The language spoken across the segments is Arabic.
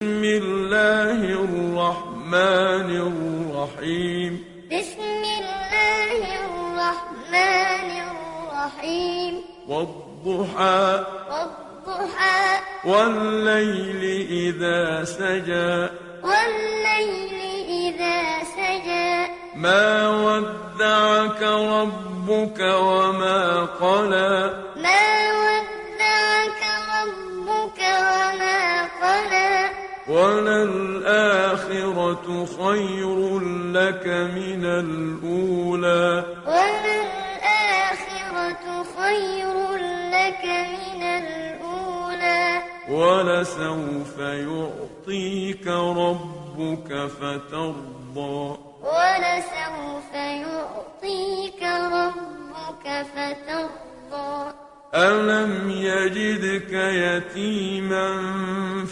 بسم الله الرحمن الرحيم. بسم الله الرحمن الرحيم. والضحى والضحى والليل إذا سجى والليل إذا سجى ما ودعك ربك وما قلى ما ودعك ربك وما قلى وللآخرة خير لك من الأولى وللآخرة خير لك من الأولى ولسوف يعطيك ربك فترضى ولسوف يعطيك ربك فترضى ألم يجدك يتيما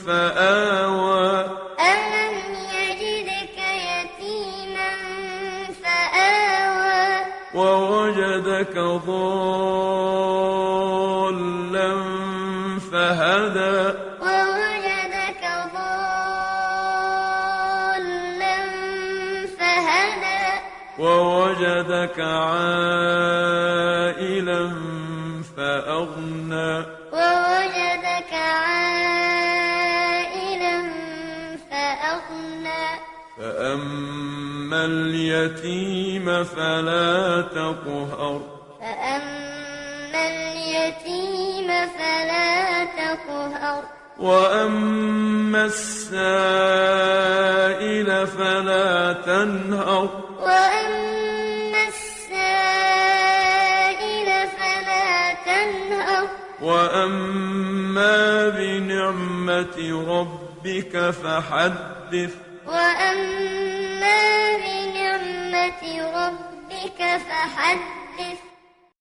فآوى ألم يجدك يتيما فآوى ووجدك ضالا فهدى ووجدك ضالا فهدى ووجدك عائلا فأغنى ووجدك عائلا فأغنى فأما اليتيم فلا تقهر فأما اليتيم فلا تقهر وأما السائل فلا تنهر وأما السائل فلا تنهر وأما بنعمة ربك فحدث وأما بنعمة ربك فحدث